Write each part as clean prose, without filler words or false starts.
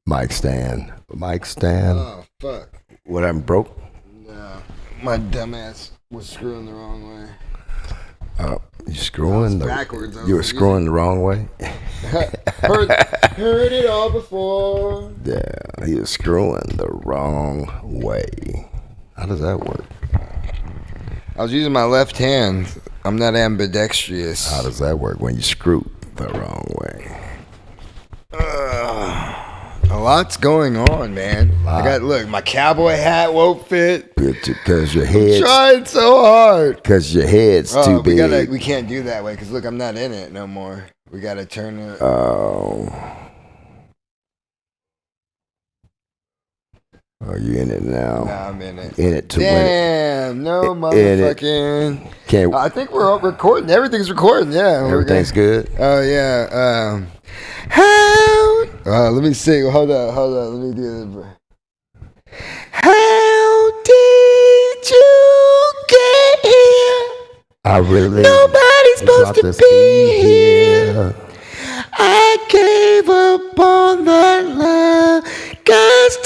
Mic stand. Oh, fuck. What, I'm broke? No. My dumbass was screwing the wrong way. You screwing backwards. You were screwing the wrong way? Heard it all before. Yeah, he was screwing the wrong way. How does that work? I was using my left hand. I'm not ambidextrous. How does that work when you screw the wrong way? A lot's going on, man. Look, my cowboy hat won't fit. Because your head's... Trying so hard. Because your head's too big. We can't do that way, because look, I'm not in it no more. We got to turn it. Oh, you in it now? Nah, I'm in it. In it to Damn, win it. Damn, no motherfucking. Can't. I think we're all recording. Everything's recording, yeah. Everything's good? Oh, yeah. Let me sing. Hold on. Let me do this. How did you get here? I really... Nobody's supposed to be here. I gave up on that love. Cause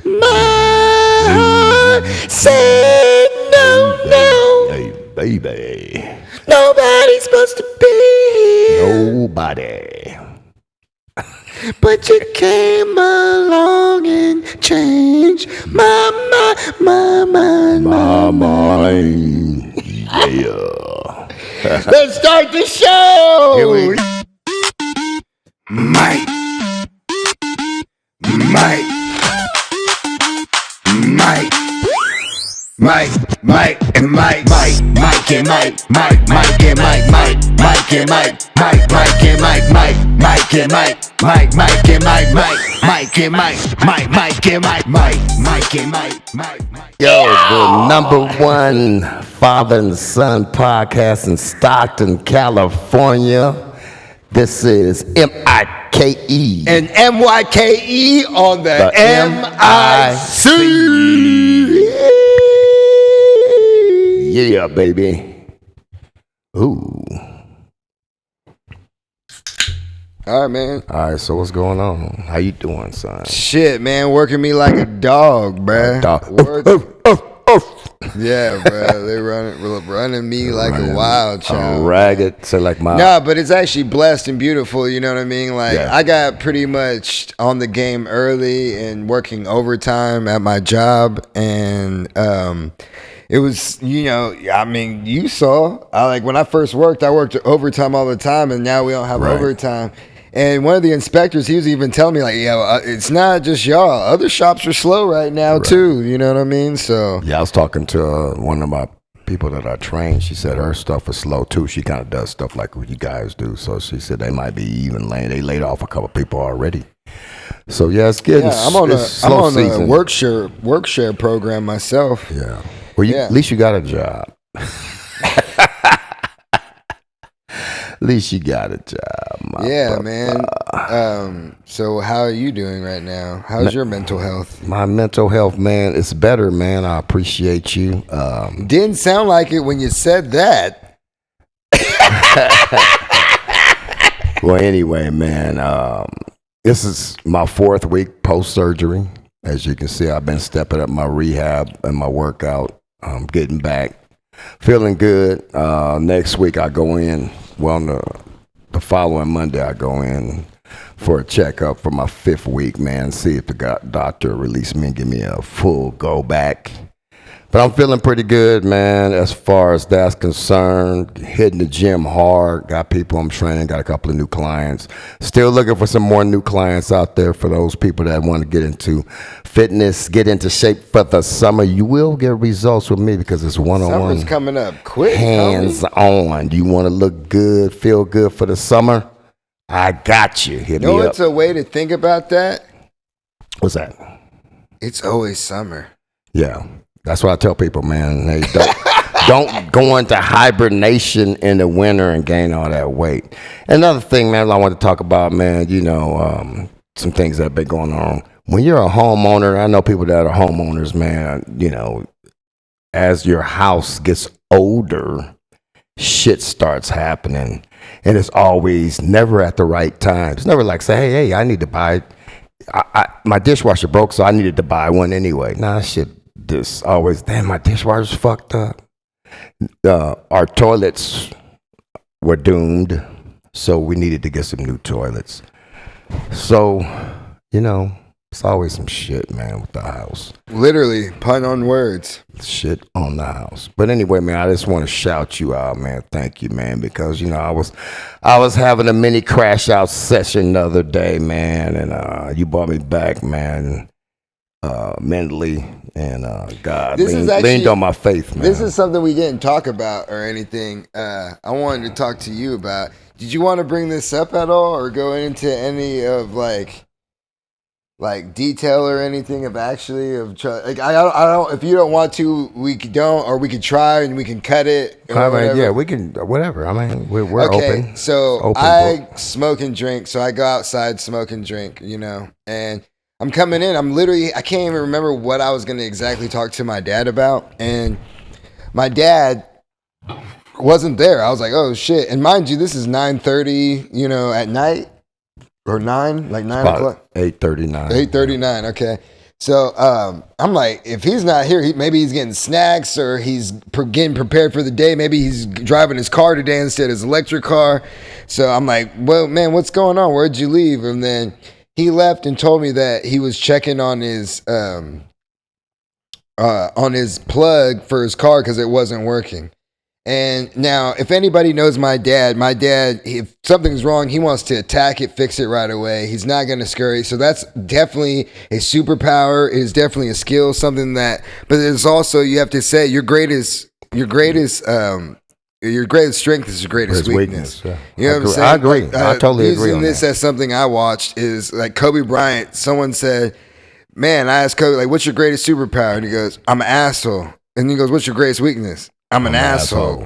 my heart said no. Hey, baby. Nobody's supposed to be here. Nobody. But you came along and changed my mind. My mind. Yeah. Let's start the show. Here we go. Myke, Yo, the number one father and son podcast in Stockton, California. This is M-I-K-E. and MYKE on the MIC. Yeah, baby. Ooh. All right, man. All right, so what's going on? How you doing, son? Shit, man, working me like a dog, bruh. Yeah, bruh. They running me like a wild child. Ragged, so like my... No, but it's actually blessed and beautiful, you know what I mean? Like, Yeah. I got pretty much on the game early and working overtime at my job, and it was, I mean, you saw, when I first worked, I worked overtime all the time, and now we don't have overtime. And one of the inspectors, he was even telling me, like, it's not just y'all. Other shops are slow right now, too. You know what I mean? So Yeah, I was talking to one of my people that I trained. She said her stuff is slow, too. She kind of does stuff like what you guys do. So she said they might be even they laid off a couple people already. So, yeah, it's getting I'm on season. a work share program myself. Yeah. Well, at least you got a job. At least you got a job. Yeah, man. So how are you doing right now? How's your mental health? My mental health, man, it's better, man. I appreciate you. Didn't sound like it when you said that. Well, anyway, man, this is my 4th week post-surgery. As you can see, I've been stepping up my rehab and my workout. I'm getting back. Feeling good. Next week I go in. Well, the following Monday I go in for a checkup for my 5th week, man. See if the doctor release me and give me a full go back. But I'm feeling pretty good, man, as far as that's concerned. Hitting the gym hard. Got people I'm training. Got a couple of new clients. Still looking for some more new clients out there for those people that want to get into fitness, get into shape for the summer. You will get results with me because it's one-on-one. Summer's coming up quick. Hands-on. Do you want to look good, feel good for the summer? I got you. Hit me up. It's a way to think about that? What's that? It's always summer. Yeah. That's what I tell people, man. Hey, don't go into hibernation in the winter and gain all that weight. Another thing, man, I want to talk about, man, some things that have been going on. When you're a homeowner, I know people that are homeowners, man, as your house gets older, shit starts happening. And it's always never at the right time. It's never like, say, hey, I need to buy my dishwasher broke, so I needed to buy one anyway. Nah, shit, this always, damn, my dishwasher's fucked up. Our toilets were doomed, so we needed to get some new toilets. So, it's always some shit, man, with the house. Literally, pun on words. Shit on the house. But anyway, man, I just want to shout you out, man. Thank you, man, because I was having a mini crash out session the other day, man, and you brought me back, man, mentally, and God leaned on my faith, man. This is something we didn't talk about or anything. I wanted to talk to you about. Did you want to bring this up at all, or go into any of like detail or anything of actually of I don't. If you don't want to, we don't, or we could try and we can cut it. I mean, yeah, we can whatever. I mean, we're okay, open. So open I smoke and drink. So I go outside, smoke and drink. And I'm coming in. I can't even remember what I was going to exactly talk to my dad about, and my dad wasn't there. I was like, oh shit! And mind you, this is 9:30. At night. Or 9 o'clock? 8:39. 8:39, okay. So I'm like, if he's not here, maybe he's getting snacks or he's getting prepared for the day. Maybe he's driving his car today instead of his electric car. So I'm like, well, man, what's going on? Where'd you leave? And then he left and told me that he was checking on his plug for his car because it wasn't working. And now, if anybody knows my dad, if something's wrong, he wants to attack it, fix it right away. He's not going to scurry. So that's definitely a superpower. It is definitely a skill, something that, but it's also, you have to say, your greatest strength is your greatest weakness. Yeah. You know what I'm saying? I agree. I totally agree on using this that. as something I watched is like Kobe Bryant. Someone said, man, I asked Kobe, like, what's your greatest superpower? And he goes, I'm an asshole. And he goes, what's your greatest weakness? I'm an asshole.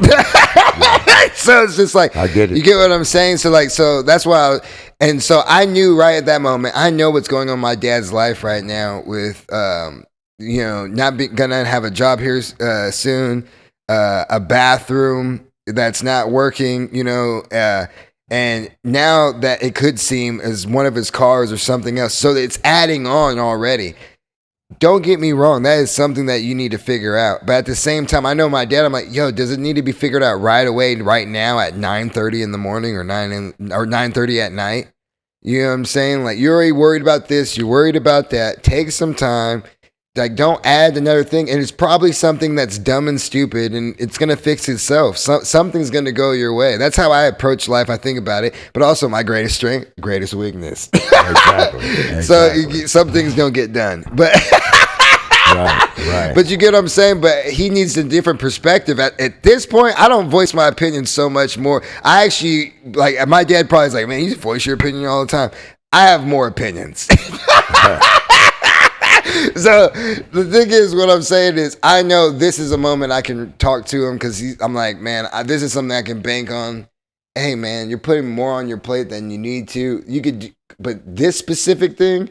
So it's just like, I get it. You get what I'm saying? So that's why so I knew right at that moment, I know what's going on in my dad's life right now with, not gonna have a job here soon, a bathroom that's not working, and now that it could seem as one of his cars or something else. So it's adding on already. Don't get me wrong, that is something that you need to figure out. But at the same time, I know my dad, I'm like, yo, does it need to be figured out right away, right now at 9:30 in the morning or 9:30 at night? You know what I'm saying? Like, you're already worried about this, you're worried about that. Take some time. Like, don't add another thing. And it's probably something that's dumb and stupid, and it's going to fix itself. Something's going to go your way. That's how I approach life. I think about it. But also my greatest strength, greatest weakness. Exactly. So some things don't get done. But right. But you get what I'm saying? But he needs a different perspective. At this point, I don't voice my opinion so much more. I actually, like, my dad probably is like, man, you voice your opinion all the time. I have more opinions. So the thing is, what I'm saying is, I know this is a moment I can talk to him because I'm like, man, this is something I can bank on. Hey, man, you're putting more on your plate than you need to. But this specific thing,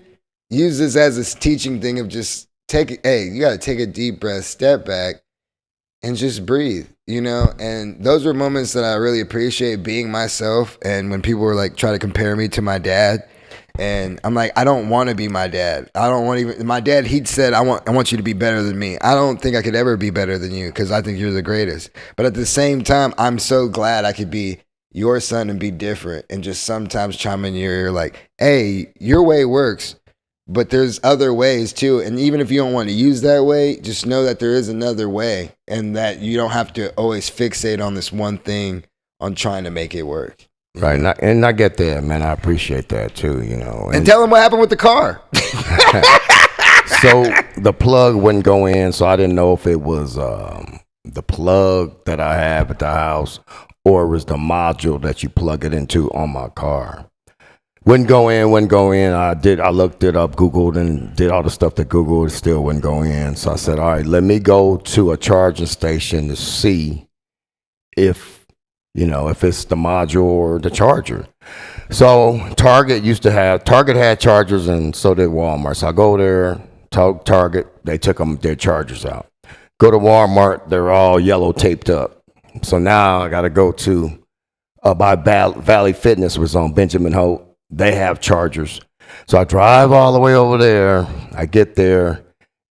use this as a teaching thing of just you got to take a deep breath, step back, and just breathe, And those were moments that I really appreciate being myself. And when people were like, try to compare me to my dad. And I'm like, I don't want to be my dad. I don't want my dad, he'd said, I want you to be better than me. I don't think I could ever be better than you because I think you're the greatest. But at the same time, I'm so glad I could be your son and be different and just sometimes chime in your ear like, hey, your way works, but there's other ways too. And even if you don't want to use that way, just know that there is another way and that you don't have to always fixate on this one thing on trying to make it work. Right, and I get that, man. I appreciate that too, And tell him what happened with the car. So the plug wouldn't go in, so I didn't know if it was the plug that I have at the house or it was the module that you plug it into on my car. Wouldn't go in. I looked it up, Googled, and did all the stuff that Googled. It still wouldn't go in. So I said, all right, let me go to a charging station to see if it's the module or the charger. So Target had chargers, and so did Walmart. So I go there, Target, they took their chargers out. Go to Walmart, they're all yellow taped up. So now I got to go to by Valley Fitness, was on Benjamin Holt. They have chargers. So I drive all the way over there. I get there,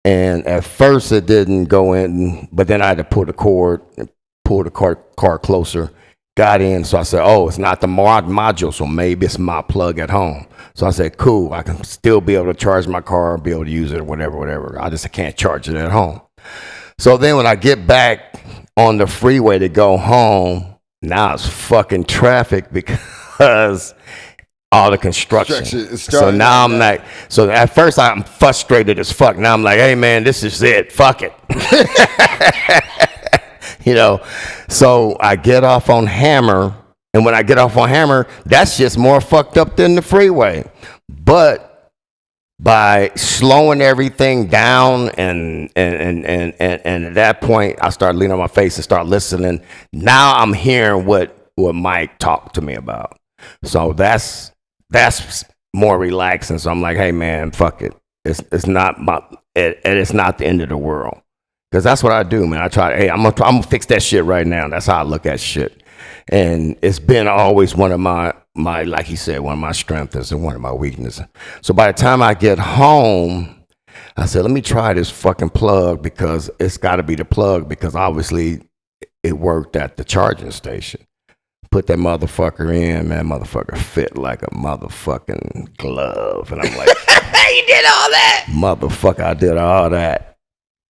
and at first it didn't go in, but then I had to pull the cord and pull the car closer. Got in, so I said, "Oh, it's not the module, so maybe it's my plug at home." So I said, "Cool, I can still be able to charge my car, be able to use it, or whatever. I can't charge it at home." So then when I get back on the freeway to go home, now it's fucking traffic because all the construction. So now I'm like, so at first I'm frustrated as fuck. Now I'm like, hey man, this is it. Fuck it. So I get off on Hammer, and when I get off on Hammer, that's just more fucked up than the freeway. But by slowing everything down and at that point I start leaning on my face and start listening. Now I'm hearing what Myke talked to me about. So that's more relaxing. So I'm like, hey man, fuck it. It's not it's not the end of the world. Because that's what I do, man. I try. Hey, I'm gonna fix that shit right now. That's how I look at shit. And it's been always one of my like he said, one of my strengths and one of my weaknesses. So by the time I get home, I said, let me try this fucking plug because it's got to be the plug because obviously it worked at the charging station. Put that motherfucker in, man. Motherfucker fit like a motherfucking glove. And I'm like, you did all that? Motherfucker, I did all that.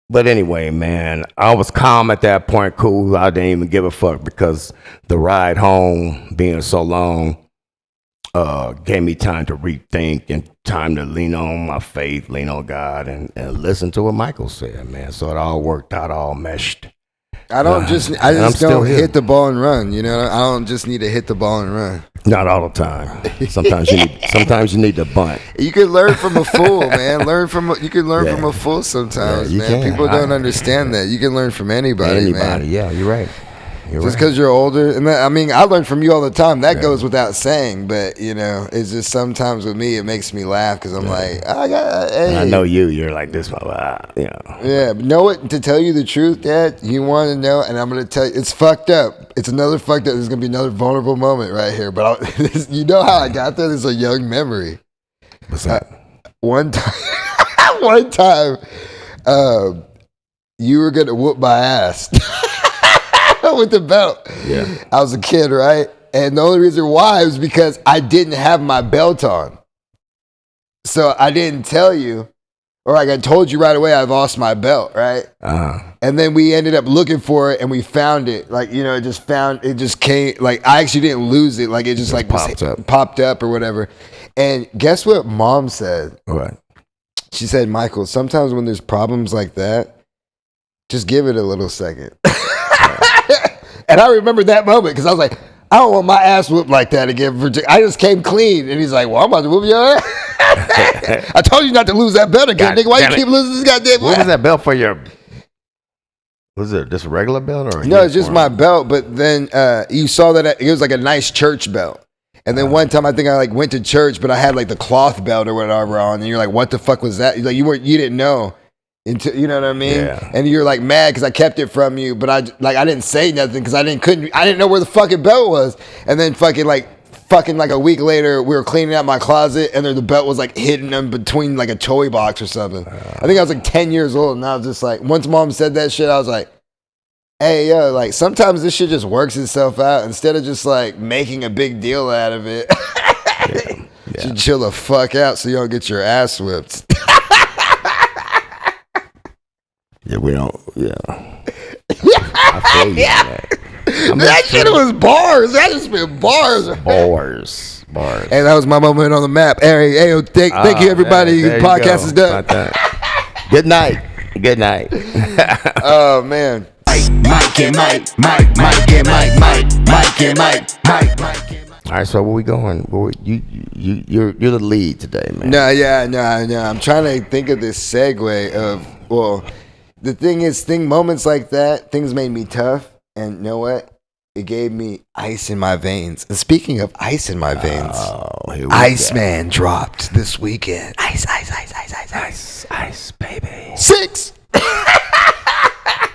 But anyway, man, I was calm at that point, cool. I didn't even give a fuck because the ride home being so long gave me time to rethink and time to lean on my faith, lean on God, and listen to what Michael said, man. So it all worked out, all meshed. I just don't hit the ball and run. You know, I don't just need to hit the ball and run. Not all the time. Sometimes you need to bunt. You can learn from a fool, man. You can learn from a fool sometimes, man. People don't understand that. You can learn from anybody, man. Yeah, you're right. Just because you're older, and I mean, I learn from you all the time. That goes without saying, but you know, it's just sometimes with me, it makes me laugh because I'm like, hey. I know you're like this, Yeah, but know what? To tell you the truth, Dad, you want to know, and I'm gonna tell you, it's fucked up. It's another fucked up. There's gonna be another vulnerable moment right here, but you know how I got there? There's a young memory. What's that? One time, you were gonna whoop my ass. With the belt. Yeah. I was a kid, right? And the only reason why was because I didn't have my belt on. So I didn't tell you, or like I told you right away, I lost my belt, right? And then we ended up looking for it and we found it. Like, you know, it just came, like I actually didn't lose it. Like it just like popped up or whatever. And guess what Mom said? What? She said, Michael, sometimes when there's problems like that, just give it a little second. And I remember that moment because I was like, I don't want my ass whooped like that again. I just came clean. And he's like, well, I'm about to whoop your ass. I told you not to lose that belt again, nigga. Why you keep losing this goddamn What was that belt for your... Was it just a regular belt? Or no, it's just my belt. But then you saw that it was like a nice church belt. And then one time I think I like went to church, but I had like the cloth belt or whatever on. And you're like, what the fuck was that? You're like, you didn't know. You know what I mean? Yeah. And you're like mad because I kept it from you, but I didn't say nothing because I didn't know where the fucking belt was. And then fucking like a week later, we were cleaning out my closet and the belt was like hidden in between like a toy box or something. I think I was like 10 years old, and I was just like, once Mom said that shit, I was like, hey yo, like sometimes this shit just works itself out instead of just like making a big deal out of it. You should chill the fuck out so you don't get your ass whipped. Yeah, we don't. Yeah. I feel you. That shit was bars. That just been bars. Bars. And that was my moment on the map. Hey, thank you, everybody. The podcast is done. Good night. Good night. Oh man. Myke and Myke. All right, so where we going? You're the lead today, man. No. I'm trying to think of this segue of the thing is, moments like that, things made me tough, and you know what? It gave me ice in my veins. And speaking of ice in my veins, Iceman dropped this weekend. Ice, baby. 6.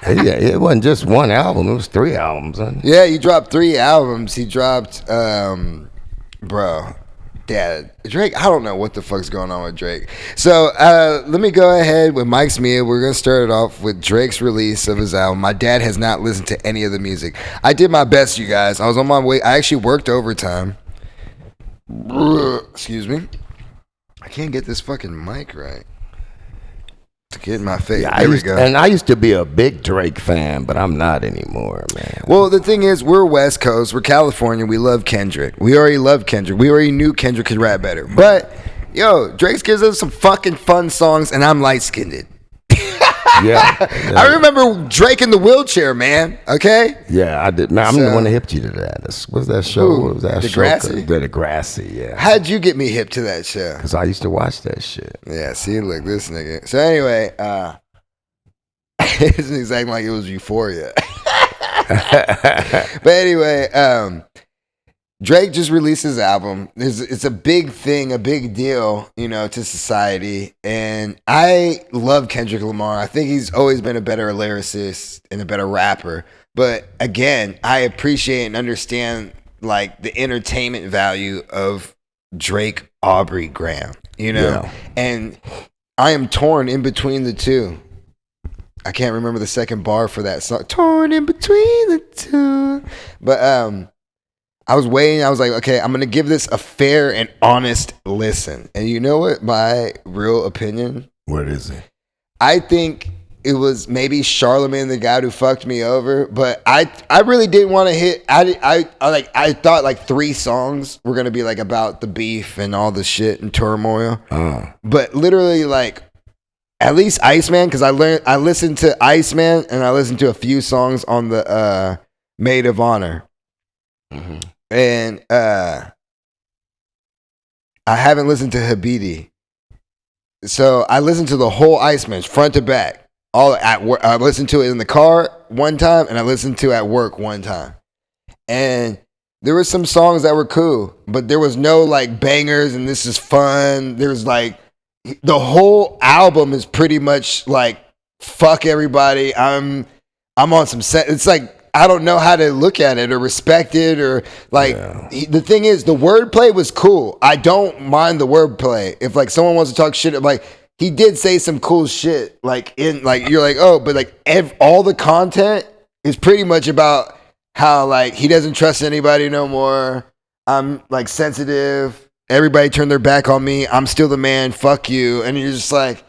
Yeah, it wasn't just one album; it was 3 albums. Yeah, he dropped 3 albums. He dropped, bro. Yeah, Drake, I don't know what the fuck's going on with Drake. So let me go ahead with Mike's Mia. We're going to start it off with Drake's release of his album. My dad has not listened to any of the music. I did my best, you guys. I was on my way. I actually worked overtime. Excuse me. I can't get this fucking mic right. To get in my face. Yeah, there we go. And I used to be a big Drake fan, but I'm not anymore, man. Well, the thing is, we're West Coast. We're California. We love Kendrick. We already love Kendrick. We already knew Kendrick could rap better. But, yo, Drake gives us some fucking fun songs, and I'm light-skinned. Yeah. I remember Drake in the wheelchair, man. Okay? Yeah, I did. Man, I'm the one that hipped you to that. What's that show? Who? What was that Degrassi? show? Degrassi, yeah. How'd you get me hip to that show? Because I used to watch that shit. Yeah, see, look, this nigga. So anyway, it's exactly like it was Euphoria. But anyway, Drake just released his album. It's a big thing, a big deal, you know, to society. And I love Kendrick Lamar. I think he's always been a better lyricist and a better rapper. But again, I appreciate and understand like the entertainment value of Drake Aubrey Graham, you know? Yeah. And I am torn in between the two. I can't remember the second bar for that song. Torn in between the two. But I was waiting. I was like, okay, I'm going to give this a fair and honest listen. And you know what my real opinion? What is it? I think it was maybe Charlemagne the guy who fucked me over, but I really didn't want to hit. I thought like 3 songs were going to be like about the beef and all the shit and turmoil. But literally like at least Iceman, because I listened to Iceman and I listened to a few songs on the Maid of Honor. Mm-hmm. And I haven't listened to Habidi. So I listened to the whole Iceman, front to back. All at work. I listened to it in the car one time and I listened to it at work one time. And there were some songs that were cool, but there was no like bangers and this is fun. There's like the whole album is pretty much like fuck everybody. I'm on some set. It's like I don't know how to look at it or respect it or like the thing is the wordplay was cool. I don't mind the wordplay. If like someone wants to talk shit, like he did say some cool shit. Like in like you're like oh, but like all the content is pretty much about how like he doesn't trust anybody no more. I'm like sensitive. Everybody turned their back on me. I'm still the man. Fuck you. And you're just like.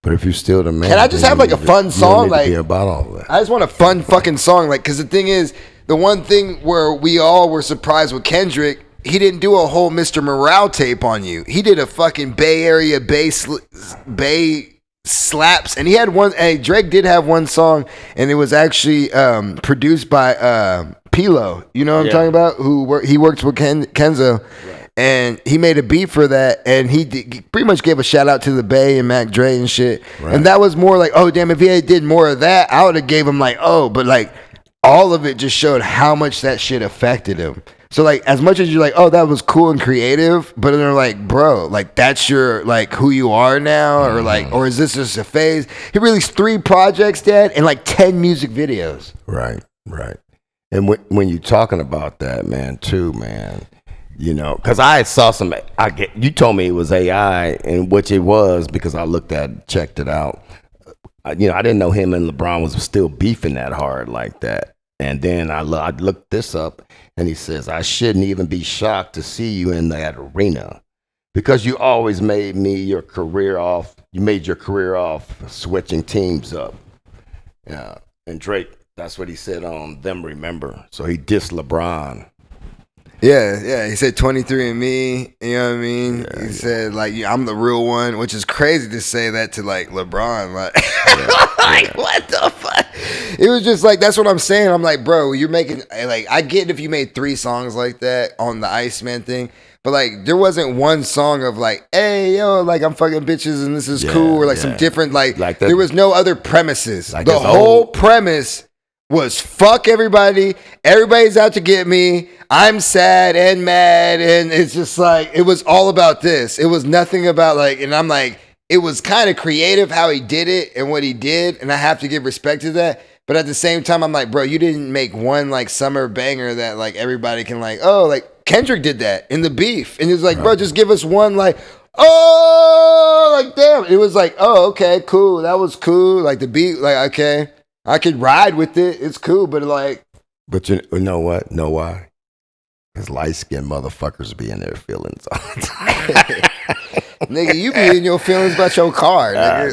But if you're still the man, can I just have like a fun song? Like about all that. I just want a fun fucking song. Like, cause the thing is, the one thing where we all were surprised with Kendrick, he didn't do a whole Mr. Morale tape on you. He did a fucking Bay Area Bay slaps, and he had one. Hey, Drake did have one song, and it was actually produced by Pilo. You know what I'm talking about? He works with Kenzo. And he made a beat for that, and he pretty much gave a shout out to the Bay and Mac Dre and shit. Right. And that was more like, oh damn, if he had did more of that, I would have gave him like, oh, but like all of it just showed how much that shit affected him. So like, as much as you're like, oh, that was cool and creative, but they're like, bro, like that's your like who you are now, or like, or is this just a phase? He released 3 projects, Dad, and like 10 music videos. Right. And when you're talking about that, man, too, man. You know, because I saw you told me it was AI, and which it was because I checked it out. You know, I didn't know him and LeBron was still beefing that hard like that. And then I looked this up, and he says, I shouldn't even be shocked to see you in that arena because you always made your career off switching teams up. Yeah. And Drake, that's what he said on Them Remember. So he dissed LeBron. Yeah. He said 23 and me. You know what I mean? He said like, I'm the real one, which is crazy to say that to like LeBron. Like, like what the fuck? It was just like that's what I'm saying. I'm like, bro, you're making like I get if you made 3 songs like that on the Iceman thing, but like there wasn't one song of like, hey yo, like I'm fucking bitches and this is cool, or like some different like there was no other premises. Like the whole premise was fuck everybody. Everybody's out to get me. I'm sad and mad. And it's just like, it was all about this. It was nothing about like, and I'm like, it was kind of creative how he did it and what he did. And I have to give respect to that. But at the same time, I'm like, bro, you didn't make one like summer banger that like everybody can like, oh, like Kendrick did that in the beef, and he was like, bro, just give us one like, oh, like damn. It was like, oh, okay, cool, that was cool. Like the beat, like okay, I could ride with it. It's cool, but like, but you know what? Know why? Because light-skinned motherfuckers be in their feelings all the time. nigga, you be in your feelings about your car. Nigga.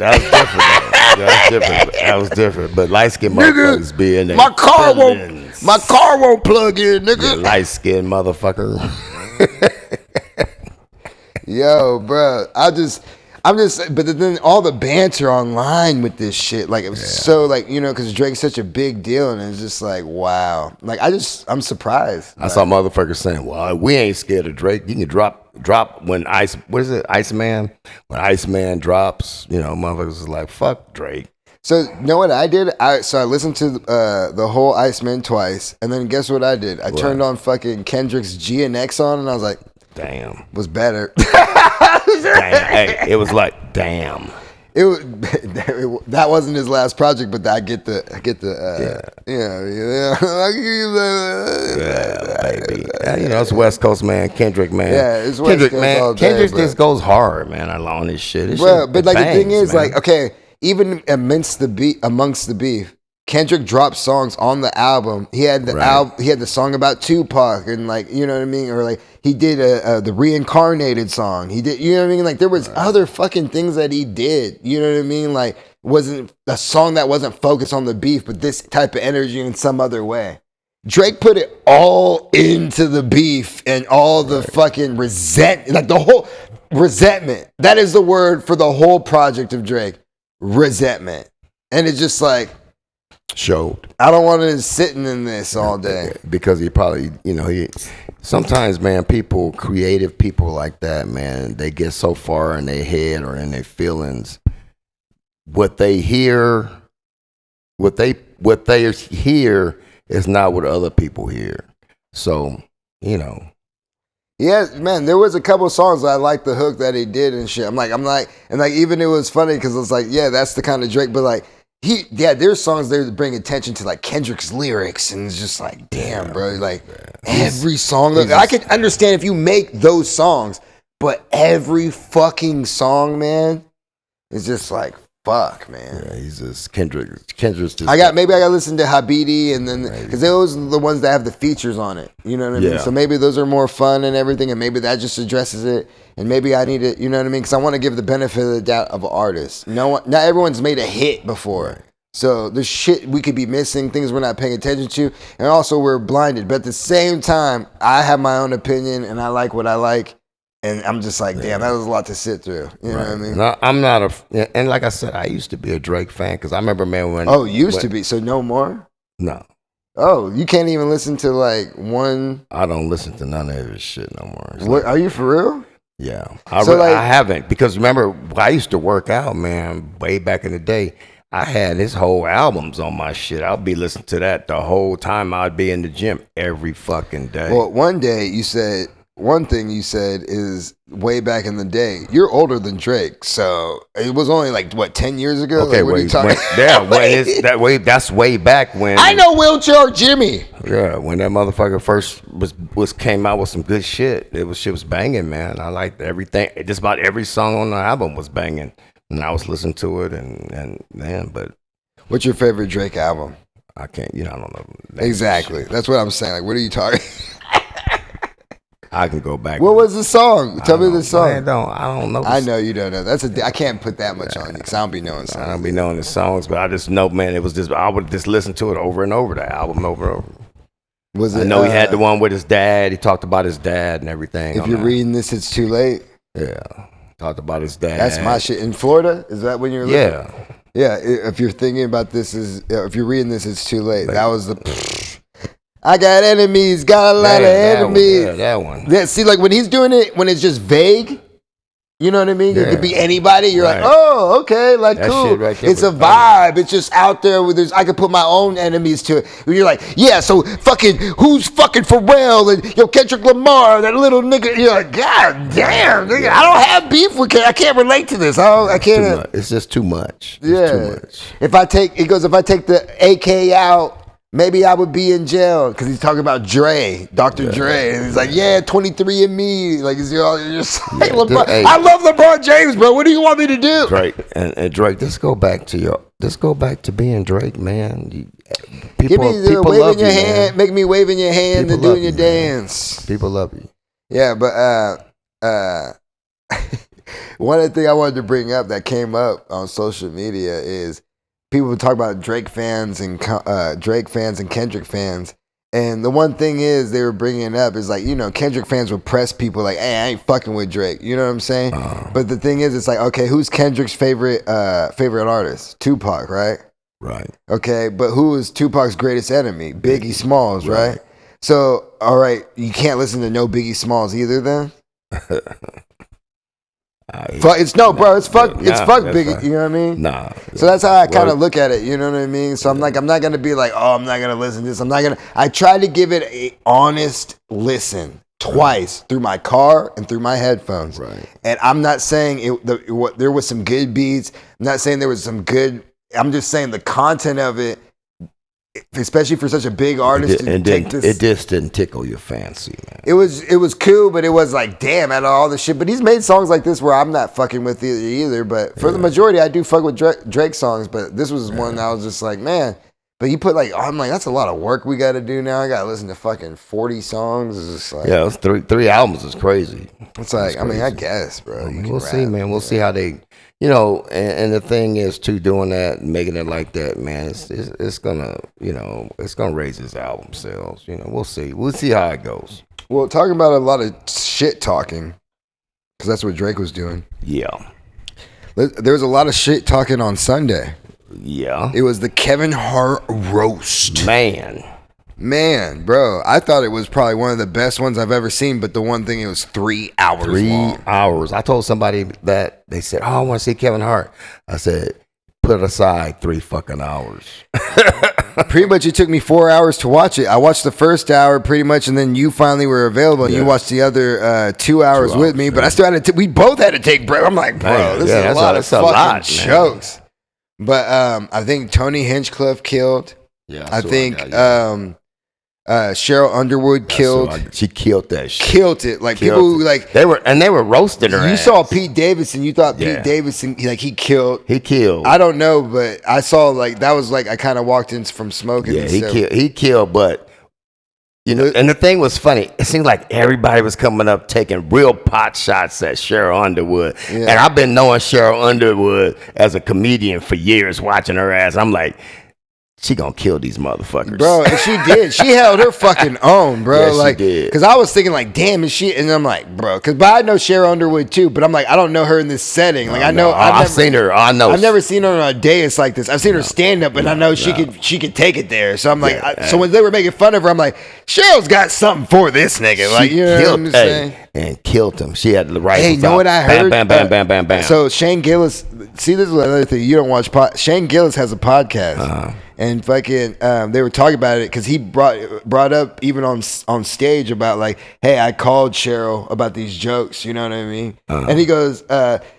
That was different. That was different. But light-skinned motherfuckers be in their my car feelings. My car won't plug in, nigga. Light-skinned motherfucker. Yo, bro, I'm just, but then all the banter online with this shit, like it was so like, you know, because Drake's such a big deal, and it's just like, wow, like I'm surprised. I saw motherfuckers saying, "Well, we ain't scared of Drake. You can drop when Iceman? When Iceman drops, you know, motherfuckers is like, fuck Drake." So you know what I did? I listened to the whole Iceman twice, and then guess what I did? I turned on fucking Kendrick's G and X on, and I was like, damn, was better. damn. Hey, it was like, damn. It was, that wasn't his last project, but I get the baby. You know, it's West Coast man, Kendrick man. Yeah, it's West Kendrick Coast man. all day, Kendrick bro. just goes hard, man, on this shit. Bro, but like bangs, the thing is, man. like, okay, even amongst the beef, Kendrick dropped songs on the album. He had the he had the song about Tupac, and like, you know what I mean, or like he did the Reincarnated song. He did, you know what I mean? Like there was other fucking things that he did. You know what I mean? Like wasn't a song that wasn't focused on the beef, but this type of energy in some other way. Drake put it all into the beef and all the fucking like the whole resentment. That is the word for the whole project of Drake. Resentment. And it's just like, showed. I don't want to sitting in this all day. Because he probably, you know, sometimes, man, creative people like that, man, they get so far in their head or in their feelings. What they hear is not what other people hear. So, you know. Yeah, man, there was a couple songs I liked the hook that he did and shit. I'm like, and like even it was funny because it's like, yeah, that's the kind of Drake, but like there's songs there that bring attention to like Kendrick's lyrics, and it's just like, damn, bro, like every song. I could understand if you make those songs, but every fucking song, man, is just like, fuck, man. Yeah, he's just Kendrick's just. Maybe I got to listen to Habidi, and then because those are the ones that have the features on it. You know what I mean? So maybe those are more fun and everything, and maybe that just addresses it. And maybe I need it. You know what I mean? Because I want to give the benefit of the doubt of an artist. Not everyone's made a hit before. So there's shit we could be missing, things we're not paying attention to, and also we're blinded. But at the same time, I have my own opinion, and I like what I like. And I'm just like, damn, that was a lot to sit through. You know what I mean? No, I'm not and like I said, I used to be a Drake fan because I remember, man, when. Oh, used to be. So no more? No. Oh, you can't even listen to like one. I don't listen to none of his shit no more. What, are you for real? Yeah. I haven't, because remember, I used to work out, man, way back in the day. I had his whole albums on my shit. I'll be listening to that the whole time I'd be in the gym every fucking day. Well, one thing you said is way back in the day. You're older than Drake, so it was only like what 10 years ago. Okay, like, what are you talking? That's way back when. I know Wheelchair Jimmy. Yeah, when that motherfucker first came out with some good shit. Shit was banging, man. I liked everything. Just about every song on the album was banging, and I was listening to it, and man, but. What's your favorite Drake album? I can't. I don't know. Exactly. That's what I'm saying. Like, what are you talking? I can go back. What was the song? Tell me the song. I don't know. I know you don't know. I can't put that much on you because I don't be knowing songs. I don't be knowing the songs, but I just know, man, it was just, I would just listen to it over and over, the album over and over. Was it? I know he had the one with his dad. He talked about his dad and everything. If you're reading this, it's too late. Yeah. Talked about his dad. That's my shit. In Florida? Is that when you're living? Yeah. Yeah. If you're thinking about this, if you're reading this, it's too late. That was I got enemies, got a lot of enemies. That one. Yeah, see, like when he's doing it, when it's just vague, you know what I mean? It could be anybody. You're like, oh, okay, like that cool. Shit right there it's a vibe. It's just out there with I could put my own enemies to it. When you're like, yeah, so fucking who's fucking Pharrell and Kendrick Lamar, that little nigga. You're like, God damn, nigga, I don't have beef with. I can't relate to this. I can't. It's just too much. Yeah. It's too much. If I take the AK out, maybe I would be in jail because he's talking about Dre, Dr. Dre, and he's like, yeah, 23 and me, like you're just like LeBron. Hey, I love LeBron James, bro. What do you want me to do? Drake and Drake. Let's go back to being Drake, man. People waving love your you, hand, man. make me waving your hand People and doing love your you, dance. People love you. Yeah, but one of the things I wanted to bring up that came up on social media is people talk about Drake fans and Kendrick fans. And the one thing is they were bringing it up is like, Kendrick fans would press people like, hey, I ain't fucking with Drake. You know what I'm saying? But the thing is, it's like, okay, who's Kendrick's favorite artist? Tupac, right? Right. Okay, but who is Tupac's greatest enemy? Biggie Smalls, right? So, all right, you can't listen to no Biggie Smalls either then? It's fuck Biggie, fine. you know what I mean? Nah. So that's how I kind of look at it, you know what I mean? So I'm like, I'm not gonna be like, oh, I'm not gonna listen to this. I try to give it a honest listen twice through my car and through my headphones. Right. And I'm not saying there was some good beats. I'm not saying there was some good. I'm just saying the content of it, especially for such a big artist, it just didn't tickle your fancy, man. It was cool, but it was like, damn, out of all the shit. But he's made songs like this where I'm not fucking with it either. But for the majority, I do fuck with Drake songs. But this was one that I was just like, man. But he put I'm like, that's a lot of work we got to do now. I got to listen to fucking 40 songs. It's just like, yeah, it's three albums is crazy. It's like, I mean, I guess, bro. We'll see, man. We'll see how they. And the thing is, too, doing that, making it like that, man, it's gonna, it's gonna raise his album sales. We'll see. We'll see how it goes. Well, talking about a lot of shit talking, because that's what Drake was doing. Yeah. There was a lot of shit talking on Sunday. Yeah. It was the Kevin Hart Roast. Man, bro, I thought it was probably one of the best ones I've ever seen, but the one thing, it was 3 hours 3 long. hours. I told somebody that, they said, oh, I want to see Kevin Hart. I said, put aside 3 fucking hours. Pretty much it took me 4 hours to watch it. I watched the first hour pretty much, and then you finally were available, and you watched the other 2 hours with me, but I still had to, we both had to take break. I'm like, bro, this is a lot of fucking jokes. But I think Tony Hinchcliffe killed. Yeah, I think Cheryl Underwood killed. She killed that shit. Killed it. Like killed people who like they were roasting her. You ass. saw Pete Davidson. You thought Pete Davidson he killed. He killed. I don't know, but I saw like that was like I kind of walked in from smoking. Yeah, he killed. But and the thing was funny. It seemed like everybody was coming up taking real pot shots at Cheryl Underwood. Yeah. And I've been knowing Cheryl Underwood as a comedian for years, watching her ass. I'm like, she gonna kill these motherfuckers, bro. And she did. She held her fucking own, bro. Yeah, like, she did. Because I was thinking, like, damn, is she? And I'm like, bro, but I know Cheryl Underwood too. But I'm like, I don't know her in this setting. Like, I know, I've seen her. I know. I've never seen her on a dais like this. I've seen her stand up, and I know she could take it there. So I'm like, so when they were making fun of her, I'm like, Cheryl's got something for this nigga. Like, you know what I'm saying? And killed him. She had the right. Hey, you know what I heard? Bam, bam, bam, bam, bam. So Shane Gillis. See, this is another thing. You don't watch Shane Gillis has a podcast. And fucking, they were talking about it because he brought up even on stage about like, hey, I called Cheryl about these jokes. You know what I mean? And he goes,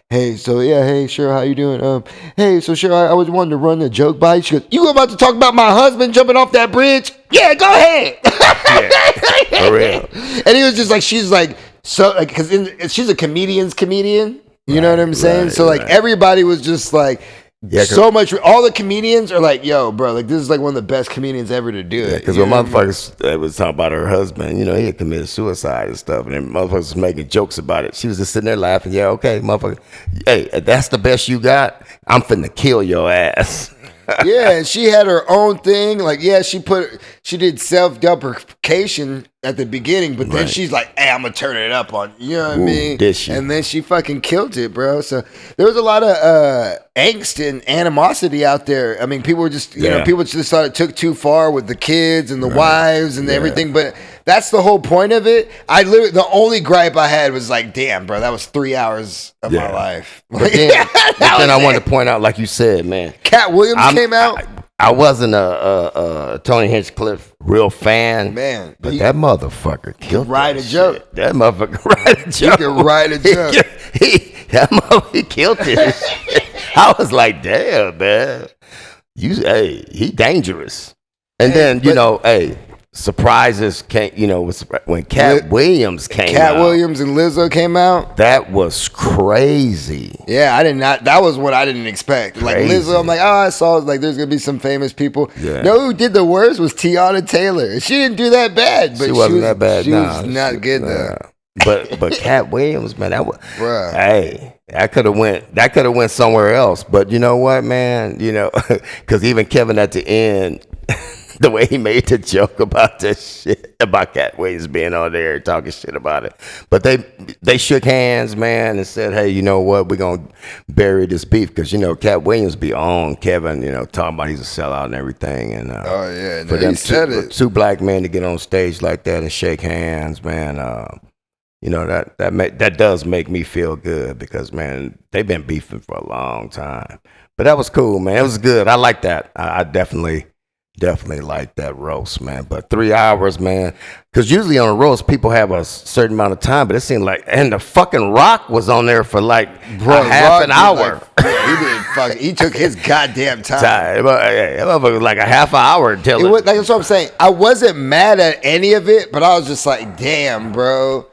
hey, so yeah, hey Cheryl, how you doing? Hey, so Cheryl, I was wanting to run a joke by you. She goes, you about to talk about my husband jumping off that bridge? Yeah, go ahead. Yeah, for real. And he was just like, she's like, so like, because she's a comedian's comedian. You know what I'm saying? Right, so like everybody was just like. Yeah, so much. All the comedians are like, "Yo, bro, like this is like one of the best comedians ever to do it." Because when motherfuckers was talking about her husband, he had committed suicide and stuff, and then motherfuckers was making jokes about it. She was just sitting there laughing. Yeah, okay, motherfucker. Hey, if that's the best you got, I'm finna kill your ass. Yeah, and she had her own thing. Like, yeah, she did self-deprecation at the beginning, but then she's like, hey, I'm gonna turn it up on you know what I mean? Did she? And then she fucking killed it, bro. So there was a lot of angst and animosity out there. I mean, people were just people just thought it took too far with the kids and the wives and everything, but that's the whole point of it. The only gripe I had was like, damn, bro, that was 3 hours of my life. But then I wanted to point out, like you said, man, Cat Williams came out. I wasn't a Tony Hinchcliffe real fan, man, but that motherfucker killed. Write a joke. That motherfucker write a joke. He can write a joke. He killed it. I was like, damn, man. He dangerous. And then, hey, surprises came, when Cat Williams came out. Cat Williams and Lizzo came out. That was crazy. Yeah, I did not. That was what I didn't expect. Like Crazy. Lizzo, I'm like, I saw like there's gonna be some famous people. Yeah. No, who did the worst was Tiana Taylor. She didn't do that bad, but She wasn't that bad. She was not good though. But Cat Williams, man, that was. Bruh. Hey, that could have went somewhere else. But you know what, man? Because even Kevin at the end. The way he made the joke about that shit, about Cat Williams being on there talking shit about it. But they shook hands, man, and said, hey, you know what? We're going to bury this beef. Because, Cat Williams be on Kevin, talking about he's a sellout and everything. And Oh, yeah. for them two black men to get on stage like that and shake hands, man, that does make me feel good. Because, man, they've been beefing for a long time. But that was cool, man. It was good. I like that. I definitely like that roast, man. But 3 hours, man. Because usually on a roast, people have a certain amount of time. But it seemed like, and the fucking Rock was on there for like half an hour. He took his goddamn time. It was like a half an hour until like that's what I'm saying. I wasn't mad at any of it, but I was just like, damn, bro.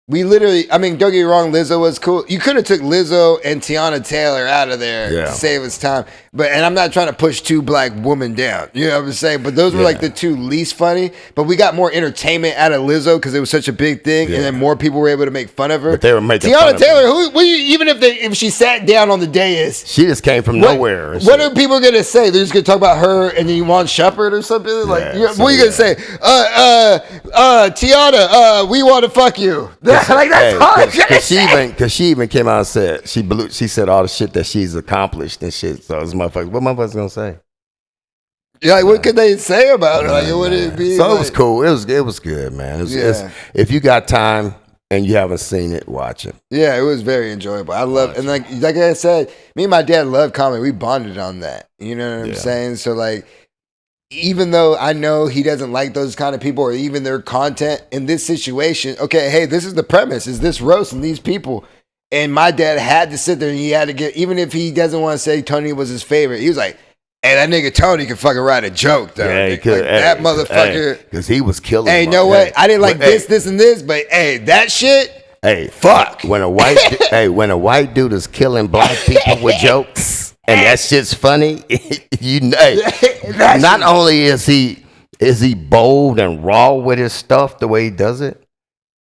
We literally, don't get me wrong, Lizzo was cool. You could have took Lizzo and Tiana Taylor out of there to save us time. And I'm not trying to push two black women down. You know what I'm saying? But those were like the two least funny. But we got more entertainment out of Lizzo because it was such a big thing. And then more people were able to make fun of her. But they were making Tiana fun Taylor, even if she sat down on the dais. She just came from nowhere. What are people going to say? They're just going to talk about her and then you want Shepard or something? What are you going to say? Tiana, we want to fuck you. Like that's hard. Because she even came out and said she said all the shit that she's accomplished and shit. So it's motherfuckers. What motherfuckers gonna say? Yeah, like what could they say about it? Like what would it be? So it was cool. It was good, man. It's, if you got time and you haven't seen it, watch it. Yeah, it was very enjoyable. I love and like I said, me and my dad love comedy. We bonded on that. You know what I'm saying? So like. Even though I know he doesn't like those kind of people or even their content in this situation, okay, hey, this is the premise, is this roast and these people. And my dad had to sit there and he had to get, even if he doesn't want to say Tony was his favorite, he was like, hey, that nigga Tony can fucking write a joke, though. Yeah, he could. Like, that motherfucker. Because he was killing. Hey, you know what? I didn't like this, and this, but hey, that shit, hey, fuck. When a white dude is killing black people with jokes. And that shit's funny. Not only is he bold and raw with his stuff the way he does it,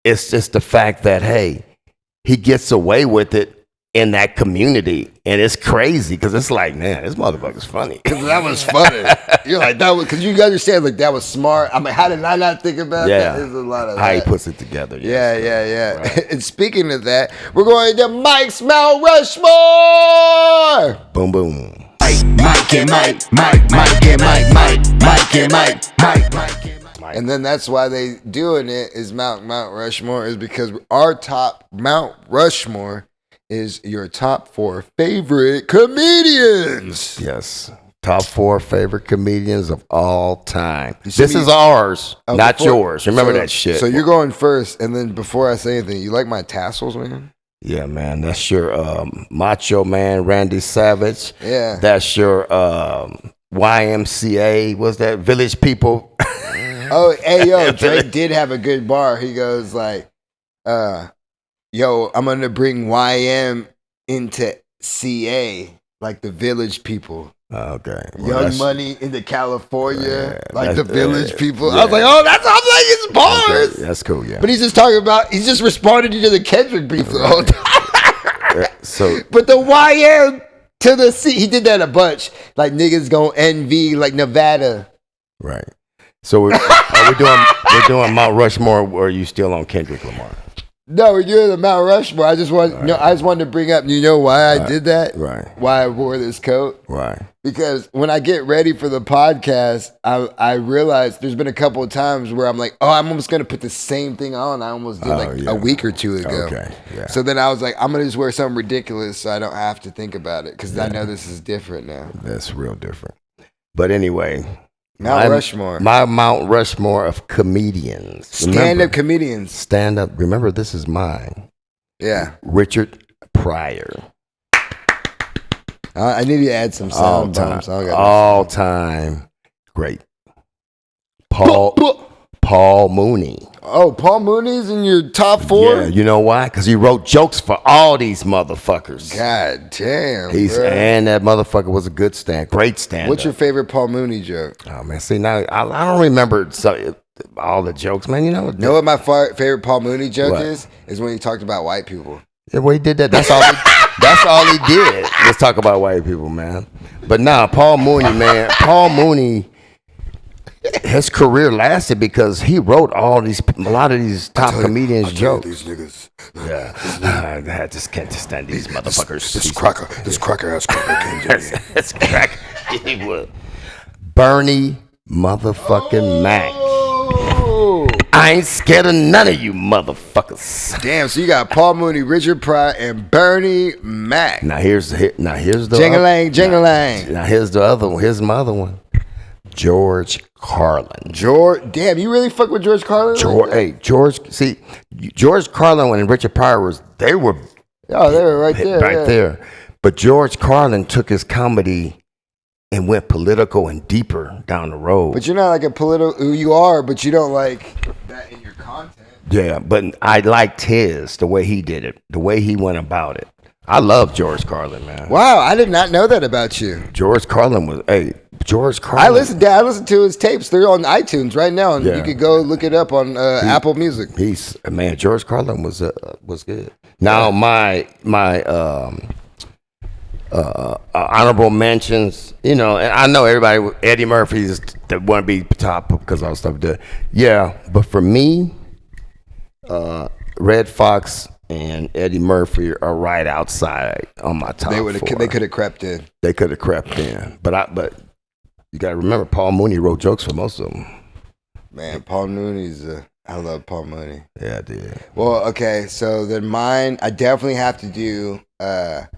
it's just the fact that he gets away with it in that community, and it's crazy because it's like, man, this motherfucker's funny. Because that was funny. You're like that was because you understand like that was smart. I mean, how did I not think about that? There's a lot of how that. he puts it together. Yeah. Right. And speaking of that, we're going to Myke's Mount Rushmore. Boom, boom. Myke and Myke, Myke and Myke, Myke and Myke. And then that's why they doing it is Mount Rushmore is because our top Mount Rushmore is your top 4 favorite comedians. Yes. Top 4 favorite comedians of all time. This is ours, not yours. Remember that shit. So you're going first, and then before I say anything, you like my tassels, man? Yeah, man. That's your Macho Man, Randy Savage. Yeah. That's your YMCA. What's that? Village People. Oh, hey, yo, Drake did have a good bar. He goes like, yo, I'm going to bring YM into CA, like the Village People. Okay. Well, Young Money into California, like the Village People. Yeah. I was like, oh, that's I'm like his bars. Okay. That's cool, yeah. But he's just responding to the Kendrick beef the whole time. But the YM to the C, he did that a bunch. Like niggas gonna envy like Nevada. Right. So we're doing Mount Rushmore, or are you still on Kendrick Lamar? No, we're doing the Mount Rushmore. I just wanted to bring up. You know why I did that? Right. Why I wore this coat? Right. Because when I get ready for the podcast, I realized there's been a couple of times where I'm like, oh, I'm almost gonna put the same thing on. I almost did a week or two ago. Okay. Yeah. So then I was like, I'm gonna just wear something ridiculous so I don't have to think about it because I know this is different now. That's real different. But anyway. Mount Rushmore. My Mount Rushmore of comedians. Stand-up comedians. Stand-up. Remember, this is mine. Yeah. Richard Pryor. I need to add some sound bumps. All time great. Paul Mooney. Oh, Paul Mooney's in your top 4? Yeah, you know why? Because he wrote jokes for all these motherfuckers. God damn, And that motherfucker was a good great stand. What's your favorite Paul Mooney joke? Oh man, see now I don't remember all the jokes, man. You know what my favorite Paul Mooney joke is? Is when he talked about white people. Yeah, well, he did that. That's all. That's all he did. Let's talk about white people, man. But nah, Paul Mooney, man. Paul Mooney. His career lasted because he wrote a lot of these top comedians' jokes. These niggas. Yeah, I just can't stand these motherfuckers. This cracker ass cracker came to me. This cracker, he would. Bernie motherfucking Mac. I ain't scared of none of you motherfuckers. Damn, so you got Paul Mooney, Richard Pryor, and Bernie Mac. Now here's the Jing-a-lang. Now here's the other one. Here's my other one. George Carlin. Damn, you really fuck with George Carlin? George Carlin and Richard Pryor they were right there. But George Carlin took his comedy and went political and deeper down the road. But you're not like a political, you are, but you don't like that in your content. Yeah, but I liked the way he did it, the way he went about it. I love George Carlin, man. Wow, I did not know that about you. George Carlin. I listened to his tapes. They're on iTunes right now, and you could go look it up on Apple Music. George Carlin was good. Now my honorable mentions, and I know everybody. Eddie Murphy's that want to be top because all stuff did. Yeah, but for me, Red Fox and Eddie Murphy are right outside on my top. They could have crept in. They could have crept in, but you got to remember, Paul Mooney wrote jokes for most of them. Man, Paul Mooney's. I love Paul Mooney. Yeah, I did. Well, okay, so then mine, I definitely have to do the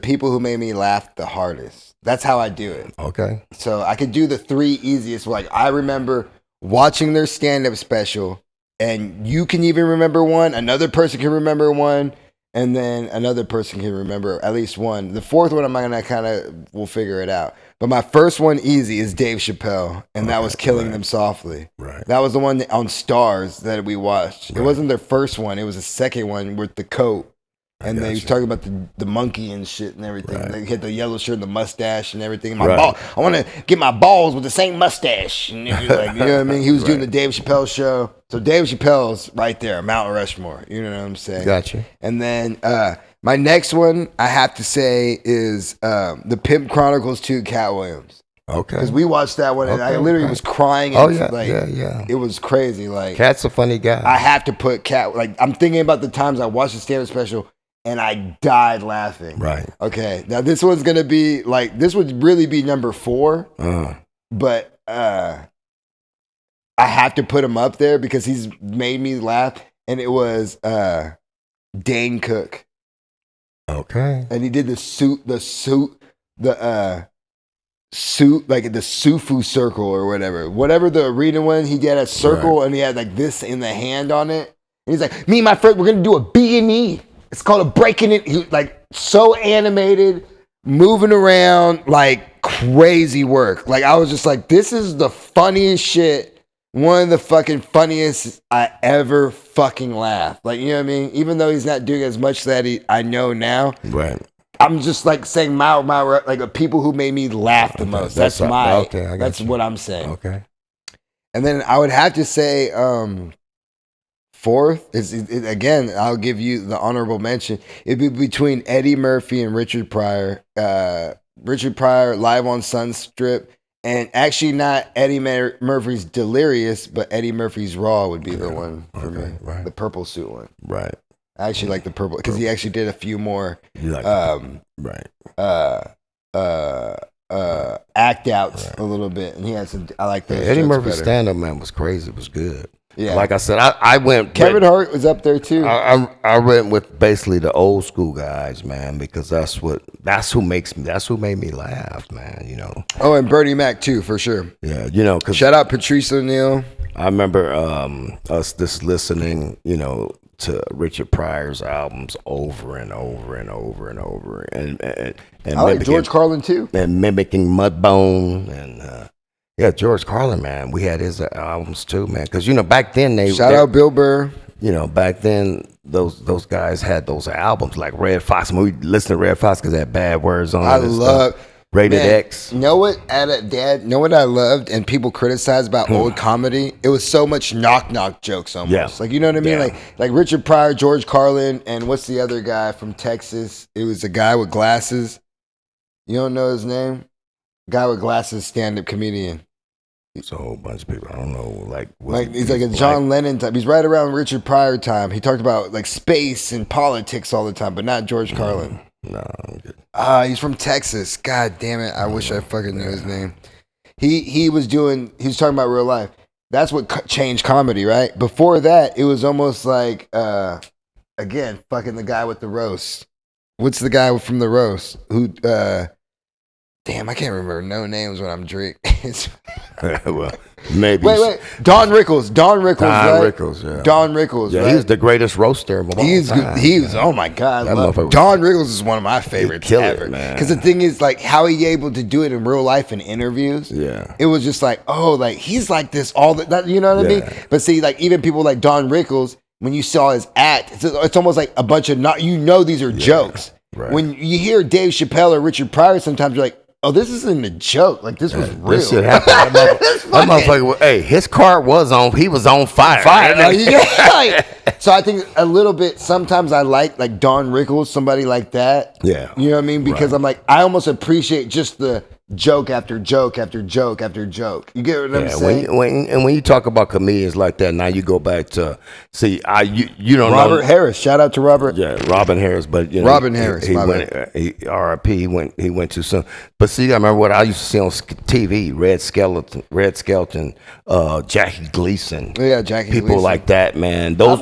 people who made me laugh the hardest. That's how I do it. Okay. So I could do the 3 easiest. Like I remember watching their stand-up special. And you can even remember one. Another person can remember one. And then another person can remember at least one. The 4th one, I'm going to we'll figure it out. But my first one easy is Dave Chappelle. And that was Killing Them Softly. Right. That was the one on Stars that we watched. Right. It wasn't their first one. It was the second one with the coat. And then he was talking about the monkey and shit and everything. Right. They had the yellow shirt and the mustache and everything. I want to get my balls with the same mustache. And you know what I mean? He was doing the Dave Chappelle show. So Dave Chappelle's right there, Mount Rushmore. You know what I'm saying? Gotcha. And then my next one I have to say is The Pimp Chronicles 2, Cat Williams. Okay. Because we watched that one and I literally was crying. And It was crazy. Like Cat's a funny guy. I have to put Cat. Like I'm thinking about the times I watched the stand-up special. And I died laughing. Right. Okay. Now this one's gonna be this would really be number 4. But I have to put him up there because he's made me laugh. And it was Dane Cook. Okay. And he did the suit, like the Sufu circle or whatever the arena one. He did a circle and he had like this in the hand on it. And he's like, me and my friend, we're gonna do a B&E. It's called a breaking it. He like so animated, moving around, like crazy work. Like I was just like, this is the funniest shit. One of the fucking funniest I ever fucking laughed. Like, you know what I mean? Even though he's not doing as much that I know now. Right. I'm just like saying my like people who made me laugh the most. That's what I'm saying. Okay. And then I would have to say, 4th is again. I'll give you the honorable mention. It'd be between Eddie Murphy and Richard Pryor. Richard Pryor live on Sunstrip, and actually not Eddie Murphy's Delirious, but Eddie Murphy's Raw would be the one for me. Right. The purple suit one. Right. I actually like the purple because he actually did a few more. Act outs a little bit, and he had some. I like those. Eddie Murphy's stand-up, man, was crazy. It was good. Yeah, like I said, I went. Kevin Hart was up there too. I went with basically the old school guys, man, because that's who made me laugh, man. You know. Oh, and Bernie Mac too, for sure. Yeah, you know, cause shout out Patrice O'Neal. I remember us just listening, you know, to Richard Pryor's albums over and over and over and over, and I like George Carlin too, and mimicking Mudbone and Yeah, George Carlin, man. We had his albums too, man. Because back then Shout out Bill Burr. Back then those guys had those albums like Red Fox. When we listened to Red Fox because they had bad words on it. I love Rated X. You know what, Dad? Know what I loved and people criticized about old comedy? It was so much knock jokes almost. Yeah. Like, you know what I mean? Yeah. Like Richard Pryor, George Carlin, and what's the other guy from Texas? It was a guy with glasses. You don't know his name? Guy with glasses, stand-up comedian. It's a whole bunch of people. I don't know, He's like a John Lennon type. He's right around Richard Pryor time. He talked about like space and politics all the time, but not George Carlin. No, I'm good. He's from Texas. God damn it! I wish I fucking knew his name. He was talking about real life. That's what changed comedy, right? Before that, it was almost like again, fucking the guy with the roast. What's the guy from the roast who? Damn, I can't remember no names when I'm drinking. Well, maybe. Wait. Don Rickles. Don Rickles, yeah. Don Rickles, yeah, right? He's the greatest roaster of all time. He was, oh my God. That Don Rickles is one of my favorites ever. Because the thing is, like, how he able to do it in real life in interviews. Yeah. It was just like, oh, like, he's like this all the, you know what I mean? But see, like, even people like Don Rickles, when you saw his act, it's almost like a bunch of these are jokes. Right. When you hear Dave Chappelle or Richard Pryor, sometimes you're like, oh, this isn't a joke. Like, this was real. This shit happened. That motherfucker, hey, his car he was on fire. So I think a little bit, sometimes I like Don Rickles, somebody like that. Yeah. You know what I mean? Because I'm like, I almost appreciate just the joke after joke after joke after joke. You get what I'm saying? When you talk about comedians like that, now you go back to you don't know Robert Harris. Shout out to Robert. Yeah, Robin Harris. But Robin Harris. He went. R.I.P. He went too soon. But see, I remember what I used to see on TV: Red Skelton, Jackie Gleason. Yeah, Jackie. People Gleason. like that, man. Those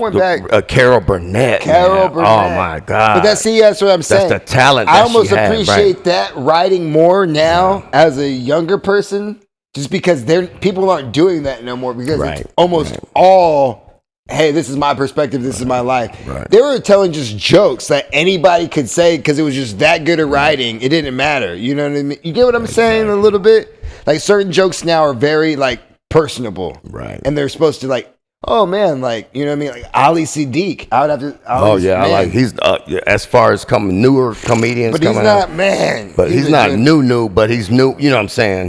Carol Burnett. Burnett. Oh my God. But that's what I'm saying. That's the talent. I almost appreciate that writing more now as a younger person, just because people aren't doing that no more, because it's almost all, hey, this is my perspective, this is my life. Right. They were telling just jokes that anybody could say because it was just that good at writing. It didn't matter. You know what I mean? You get what I'm saying a little bit? Like, certain jokes now are very personable. Right. And they're supposed to oh man, you know what I mean? Like Ali Siddiq. I would have to. He's as far as newer comedians. But he's not, man. But he's not new, but he's new. You know what I'm saying?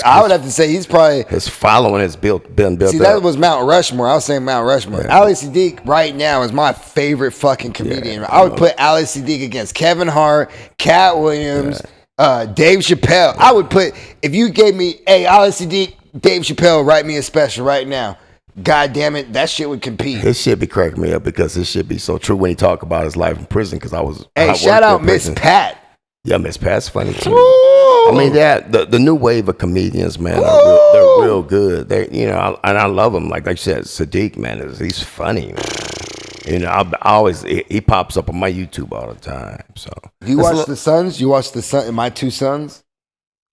I would have to say he's probably his following has been built. See, that was Mount Rushmore. I was saying Mount Rushmore. Yeah. Ali Siddiq right now is my favorite fucking comedian. Yeah, I would put Ali Siddiq against Kevin Hart, Cat Williams, Dave Chappelle. I would put, if you gave me, hey, Ali Siddiq, Dave Chappelle, write me a special right now. God damn it, that shit would compete. His shit be cracking me up because his shit be so true when he talk about his life in prison. Because Hey, shout out Miss Pat. Yeah, Miss Pat's funny too. I mean, the new wave of comedians, man, they're real good. They, and I love them. Like I said, Sadiq, man, he's funny, man. He pops up on my YouTube all the time. So you watch The Sons? You watch My Two Sons?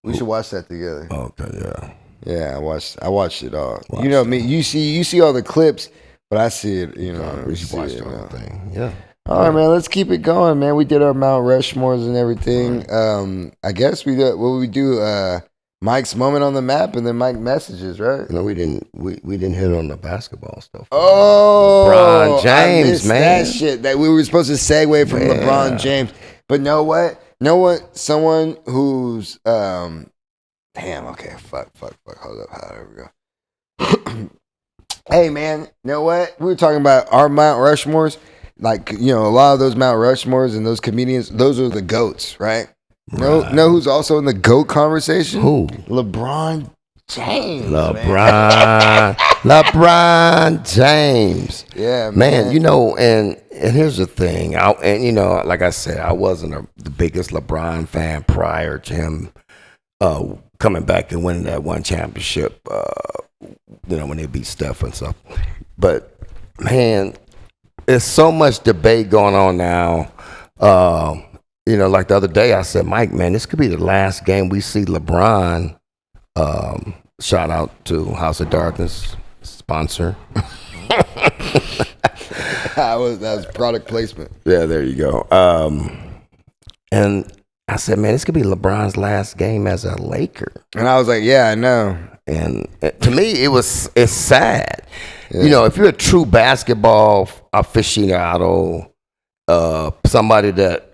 We should watch that together. Okay, yeah. Yeah, I watched it all. You know me. You see all the clips, but I see it. We should watch the whole thing. Yeah. All right, man. Let's keep it going, man. We did our Mount Rushmores and everything. Right. I guess we did. What we do? Mike's moment on the map, and then Mike messages, right? No, we didn't. We didn't hit on the basketball stuff. Oh, LeBron James, man. That shit that we were supposed to segue from LeBron James, but know what? Someone who's damn, okay, fuck. Hold up, how there we go. Hey, man, you know what? We were talking about our Mount Rushmores. A lot of those Mount Rushmores and those comedians, those are the GOATs, right? Right. Know who's also in the GOAT conversation? Who? LeBron James. LeBron James. Yeah, man. And here's the thing. Like I said, I wasn't the biggest LeBron fan prior to him coming back and winning that one championship, when they beat Steph and stuff. But, man, there's so much debate going on now. Like the other day I said, Myke, man, this could be the last game we see LeBron. Shout out to House of Darkness, sponsor. That was product placement. Yeah, there you go. And I said, man, this could be LeBron's last game as a Laker. And I was like, yeah, I know. And to me, it's sad. Yeah. You know, if you're a true basketball aficionado, somebody that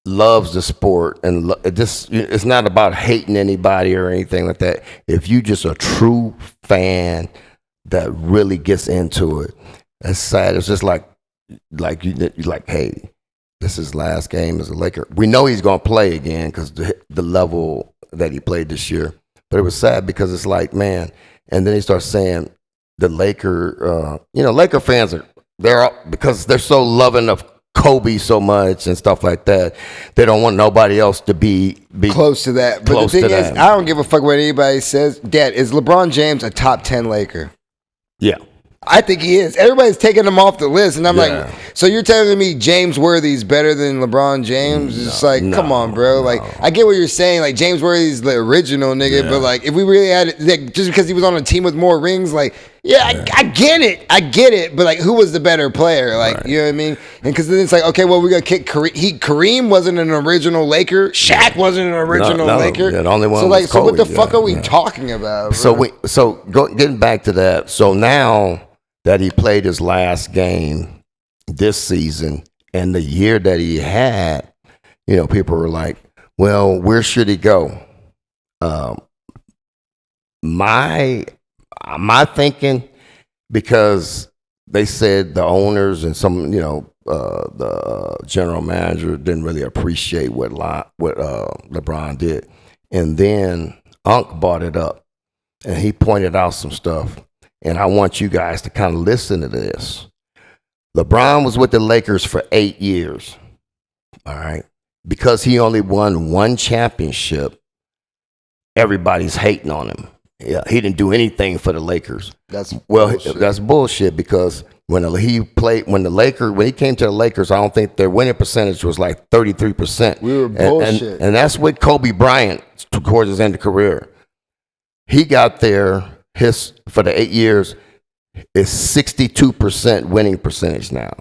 loves the sport, and it's not about hating anybody or anything like that. If you just a true fan that really gets into it, it's sad. It's just like hey, this is his last game as a Laker. We know he's gonna play again because the level that he played this year. But it was sad because it's like, man, and then he starts saying the Laker fans because they're so loving of Kobe so much and stuff like that. They don't want nobody else to be close to that. But the thing is, I don't give a fuck what anybody says. Dad, is LeBron James a top 10 Laker? Yeah. I think he is. Everybody's taking him off the list, and I'm like, so you're telling me James Worthy's better than LeBron James? It's like, come on, bro. Like, I get what you're saying. Like, James Worthy's the original nigga, but like, if we really had it, like, just because he was on a team with more rings, like, I get it. But like, who was the better player? Like, you know what I mean? And because then it's like, okay, well, we're gonna kick Kareem. Kareem wasn't an original Laker. Shaq wasn't an original Laker. Yeah, the only one. So like, was Kobe. So what the fuck are we talking about? Bro? Getting back to that. So now that he played his last game this season and the year that he had, you know, people were like, well, where should he go? My thinking, because they said the owners and some, the general manager didn't really appreciate what LeBron did. And then Unc brought it up and he pointed out some stuff. And I want you guys to kind of listen to this. LeBron was with the Lakers for 8 years. All right. Because he only won one championship, everybody's hating on him. Yeah, he didn't do anything for the Lakers. That's bullshit. That's bullshit because when he came to the Lakers, I don't think their winning percentage was like 33%. We were bullshit. And that's with Kobe Bryant towards his end of career. He got there. For the 8 years, is 62% winning percentage now.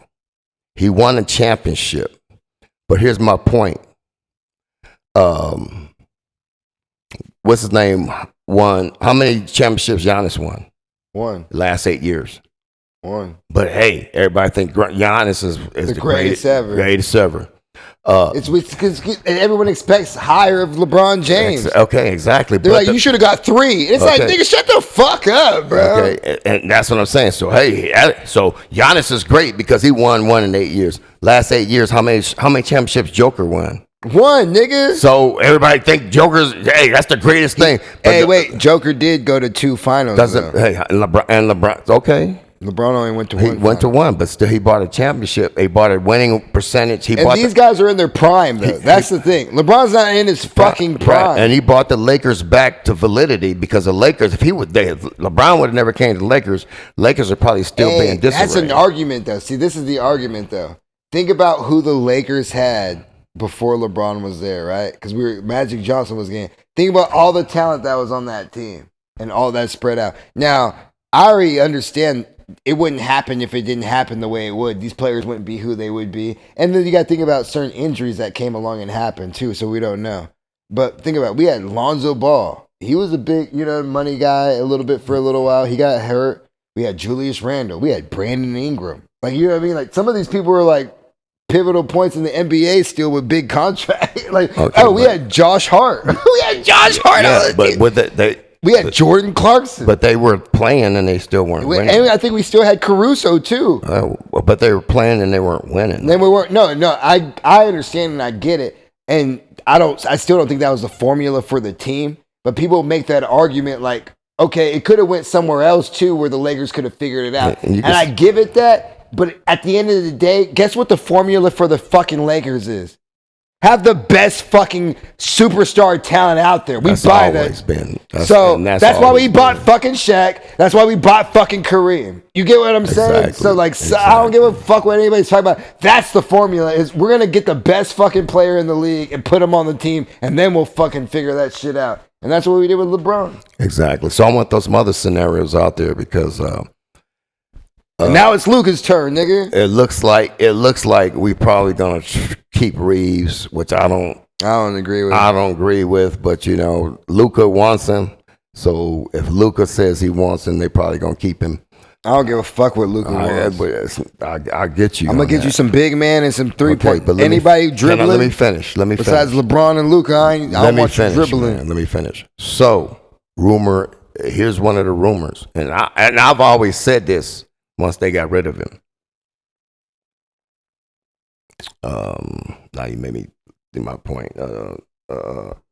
He won a championship. But here's my point. What's his name? Won. How many championships Giannis won? One. The last 8 years. One. But hey, everybody think Giannis is the greatest ever. Greatest ever. It's because everyone expects higher of LeBron James. Okay, exactly. They're like, you should have got 3. It's like, nigga, shut the fuck up, bro. Okay, and that's what I'm saying. So hey, so Giannis is great because he won one in 8 years. Last 8 years, how many championships Joker won? One, nigga. So everybody think Joker's, hey, that's the greatest thing. But wait, Joker did go to 2 finals. Hey, and LeBron, okay. LeBron only went to one. He went to one, but still he bought a championship. He bought a winning percentage. These guys are in their prime, though. That's the thing. LeBron's not in his fucking prime. Right. And he brought the Lakers back to validity because the Lakers, LeBron would have never came to the Lakers. Lakers are probably still being disarray. That's an argument, though. See, this is the argument, though. Think about who the Lakers had before LeBron was there, right? Because Magic Johnson was getting. Think about all the talent that was on that team and all that spread out. Now, I already understand. It wouldn't happen if it didn't happen the way it would. These players wouldn't be who they would be. And then you got to think about certain injuries that came along and happened too, so we don't know. But think about it. We had Lonzo Ball. He was a big, money guy a little bit for a little while. He got hurt. We had Julius Randle. We had Brandon Ingram. Like, you know what I mean? Like, some of these people were like pivotal points in the NBA still with big contracts. We had Josh Hart. We had Josh Hart. Yeah, but with we had Jordan Clarkson. But they were playing and they still weren't winning. And I think we still had Caruso too. But they were playing and they weren't winning. Then we weren't. No. I understand and I get it. And I still don't think that was the formula for the team. But people make that argument like, okay, it could have went somewhere else too where the Lakers could have figured it out. And I give it that. But at the end of the day, guess what the formula for the fucking Lakers is? Have the best fucking superstar talent out there. We buy that. That's why we bought fucking Shaq. That's why we bought fucking Kareem. You get what I'm saying? So I don't give a fuck what anybody's talking about. That's the formula. Is we're gonna get the best fucking player in the league and put him on the team, and then we'll fucking figure that shit out. And that's what we did with LeBron. Exactly. So I want those other scenarios out there because And now it's Luka's turn, nigga. It looks like we probably gonna keep Reeves, which I don't agree with. I don't agree with, but Luka wants him. So if Luka says he wants him, they probably gonna keep him. I don't give a fuck what Luka wants. I get you. I'm gonna get you some big man and some 3-point. But anybody dribbling? Let me finish. Besides LeBron and Luka, I don't want you dribbling. Man. Let me finish. So, here's one of the rumors, and I've always said this once they got rid of him. Now you made me do my point.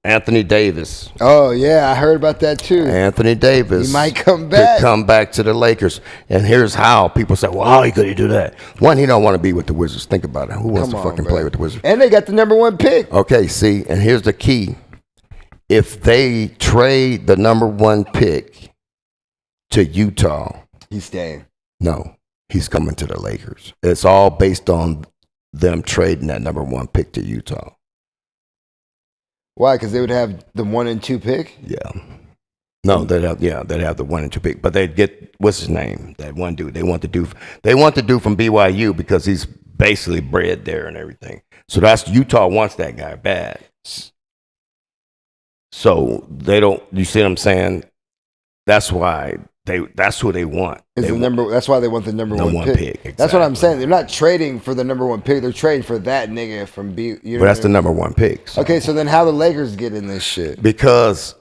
Anthony Davis. Oh yeah, I heard about that too. Anthony Davis. He might come back. Could come back to the Lakers. And here's how people say, well, how could he do that? One, he don't want to be with the Wizards. Think about it. Who wants to fucking play with the Wizards? And they got the number 1 pick. Okay, see, and here's the key. If they trade the number 1 pick to Utah, he's staying. No, he's coming to the Lakers. It's all based on them trading that number 1 pick to Utah. Why? Because they would have the 1 and 2 pick? Yeah. No, they'd have the 1 and 2 pick. But they'd get, what's his name? That one dude. They want to do from BYU because he's basically bred there and everything. So Utah wants that guy bad. So they don't, you see what I'm saying? That's why that's who they want. That's why they want the number 1 pick. Exactly. That's what I'm saying. They're not trading for the number 1 pick. They're trading for that nigga from But that's the number 1 pick. So. Okay, so then how the Lakers get in this shit? Because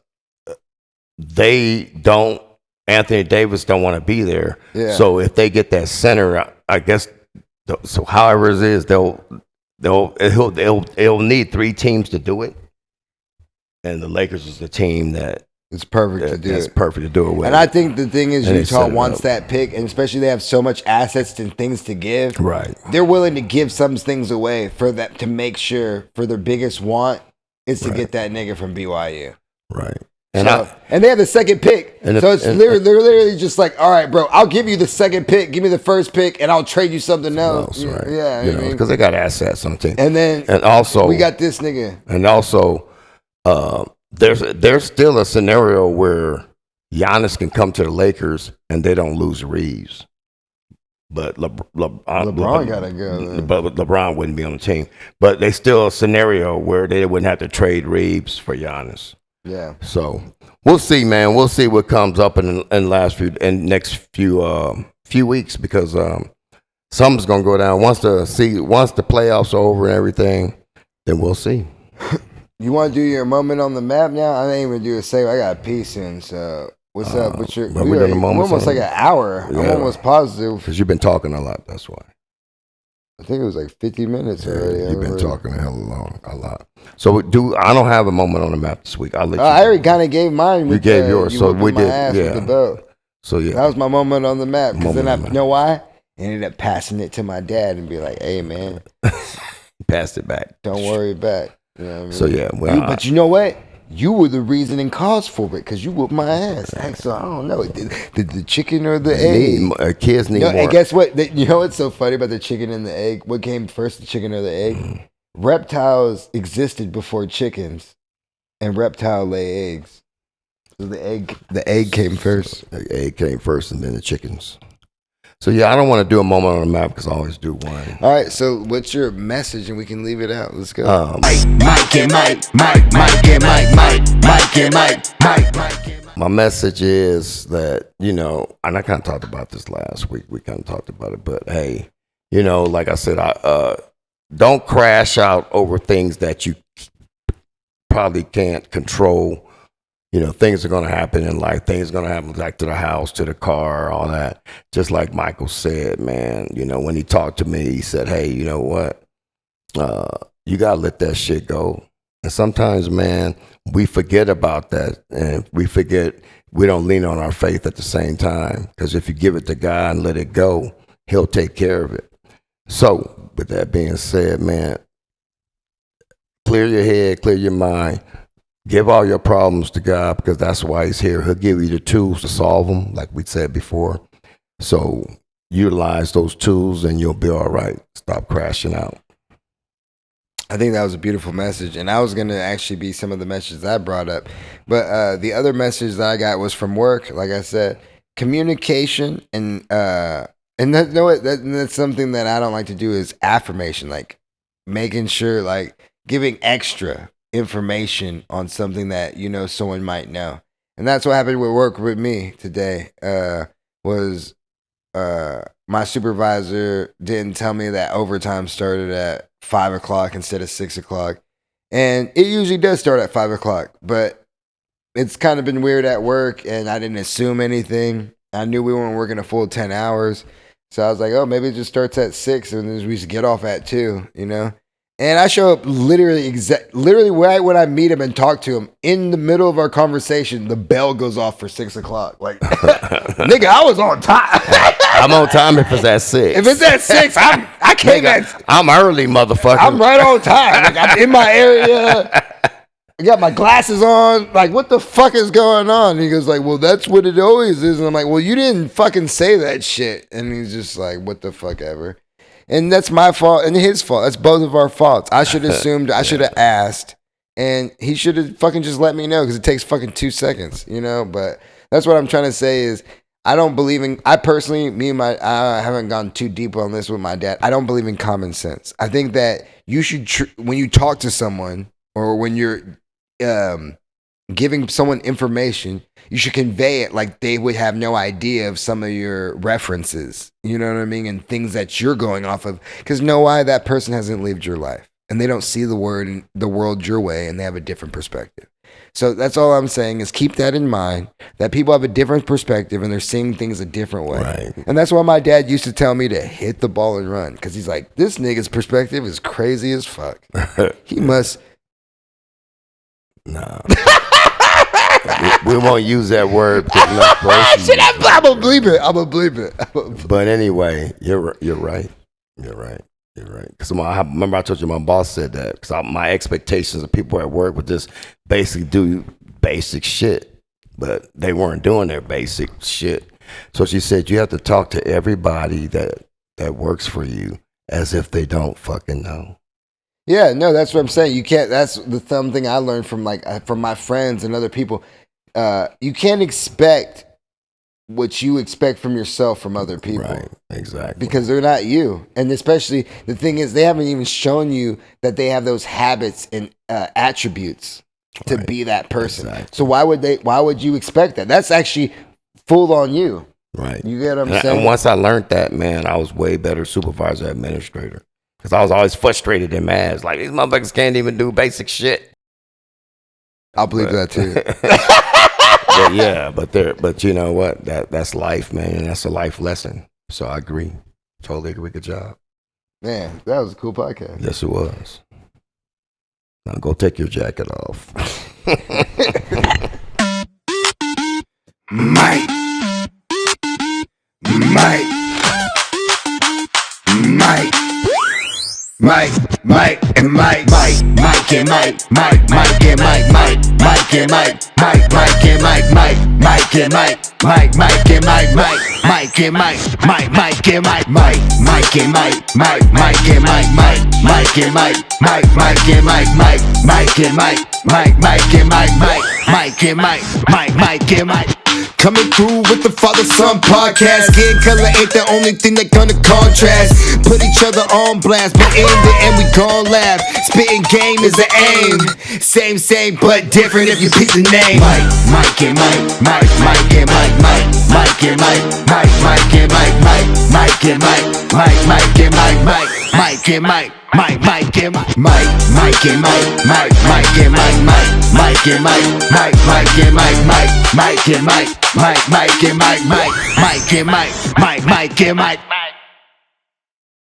Anthony Davis don't want to be there. Yeah. So if they get that center, I guess. So however it is, they'll need 3 teams to do it, and the Lakers is the team that. It's perfect to do it. It's perfect to do it with. And I think the thing is Utah wants that pick, and especially they have so much assets and things to give. Right. They're willing to give some things away for that to make sure for their biggest want is to get that nigga from BYU. Right. And they have the 2nd pick. So they're literally just like, all right, bro, I'll give you the 2nd pick, give me the 1st pick, and I'll trade you something else. Right. Yeah. Because they got assets on the team. And also we got this nigga. And also there's still a scenario where Giannis can come to the Lakers and they don't lose Reeves. But LeBron got to go. But LeBron wouldn't be on the team. But there's still a scenario where they wouldn't have to trade Reeves for Giannis. Yeah. So we'll see, man. We'll see what comes up in the next few weeks because something's gonna go down. Once the playoffs are over and everything, then we'll see. You want to do your moment on the map now? I didn't even do a save. I got a piece in. So what's up? What's your? We're almost like an hour. Yeah. I'm almost positive because you've been talking a lot. That's why. I think it was like 50 minutes already. You've been talking a lot. So I don't have a moment on the map this week. I'll let you. I already kind of gave mine. You gave yours, so we did. Yeah. With the belt. So yeah, that was my moment on the map. Because then you know why? I ended up passing it to my dad and be like, "Hey man, passed it back. Don't worry back." You know what I mean? So yeah, but you know what? You were the reason and cause for it because you whooped my ass. So I don't know. Did the chicken or the egg? Kids need more. And guess what? You know what's so funny about the chicken and the egg? What came first, the chicken or the egg? Reptiles existed before chickens, and reptile lay eggs. So the egg came first. The egg came first, and then the chickens. So yeah, I don't want to do a moment on the map because I always do one. All right, so what's your message, and we can leave it out. Let's go. Myke. My message is that and I kind of talked about this last week. We kind of talked about it, but hey, like I said, don't crash out over things that you probably can't control. Things are going to happen in life. Things are going to happen like to the house, to the car, all that. Just like Michael said, man, when he talked to me, he said, hey, you know what? You got to let that shit go. And sometimes, man, we forget about that. And we don't lean on our faith at the same time. Because if you give it to God and let it go, he'll take care of it. So with that being said, man, clear your head, clear your mind. Give all your problems to God because that's why he's here. He'll give you the tools to solve them, like we said before. So utilize those tools and you'll be all right. Stop crashing out. I think that was a beautiful message. And I was going to actually be some of the messages I brought up. But the other message that I got was from work. Like I said, communication and And that's something that I don't like to do is affirmation, like making sure, like giving extra information on something that someone might know. And that's what happened with work with me today. Was my supervisor didn't tell me that overtime started at 5 o'clock instead of 6 o'clock, and it usually does start at 5 o'clock. But it's kind of been weird at work, and I didn't assume anything. I knew we weren't working a full 10 hours. So I was like, oh, maybe it just starts at 6 and then we just get off at 2, And I show up literally right when I meet him and talk to him. In the middle of our conversation, the bell goes off for 6 o'clock. Like, nigga, I was on time. I'm on time if it's at 6. If it's at 6, I came Nigga, I'm early, motherfucker. I'm right on time. Like, I'm in my area. I got my glasses on. Like, what the fuck is going on? And he goes like, well, that's what it always is. And I'm like, well, you didn't fucking say that shit. And he's just like, what the fuck ever. And that's my fault and his fault. That's both of our faults. I should have assumed. I should have asked. And he should have fucking just let me know because it takes fucking 2 seconds, But that's what I'm trying to say is I don't believe in, I personally, I haven't gone too deep on this with my dad. I don't believe in common sense. I think that you should, when you talk to someone or when you're giving someone information, you should convey it like they would have no idea of some of your references, you know what I mean, and things that you're going off of, because know why that person hasn't lived your life and they don't see the world your way and they have a different perspective. So that's all I'm saying is keep that in mind, that people have a different perspective and they're seeing things a different way. Right. And that's why my dad used to tell me to hit the ball and run, because he's like, this nigga's perspective is crazy as fuck. He must. No. we won't use that word. I'm gonna bleep it. But anyway, you're right. Because I remember I told you my boss said that. Because my expectations of people at work would just basically do basic shit, but they weren't doing their basic shit. So she said you have to talk to everybody that works for you as if they don't fucking know. Yeah, no, that's what I'm saying. You can't. That's the something I learned from from my friends and other people. You can't expect what you expect from yourself from other people. Right, exactly. Because they're not you. And especially the thing is, they haven't even shown you that they have those habits and attributes to be that person. Exactly. So why would you expect that? That's actually full on you. Right. You get what I'm saying? And once I learned that, man, I was way better supervisor administrator. Because I was always frustrated and mad. It's like, these motherfuckers can't even do basic shit. I'll believe that too. but you know what? That's life, man. And that's a life lesson. So I agree. Totally agree. Good job. Man, that was a cool podcast. Yes, it was. Now go take your jacket off. Myke. Myke and Myke and Myke, Myke and Myke, Myke and Myke, Myke and Myke, Myke and Myke, Myke and Myke, Myke and Myke, Myke and Myke, Myke and Myke, Myke and Myke, Myke and Myke, Myke and Myke, Myke and Myke, Myke and Myke, Myke and Myke, Myke and Myke, Myke and Myke. Coming through with the father-son podcast. Skin color ain't the only thing that gonna contrast. Put each other on blast, but in the end we gon' laugh. Spitting game is the aim. Same, but different if you pick the name. Myke and Myke, Myke and Myke, Myke and Myke, Myke and Myke, Myke and Myke, Myke and Myke, Myke and Myke. Myke and Myke, Myke and Myke, Myke and Myke, Myke and Myke, Myke and Myke, Myke and Myke, Myke and Myke, Myke and Myke, Myke and Myke.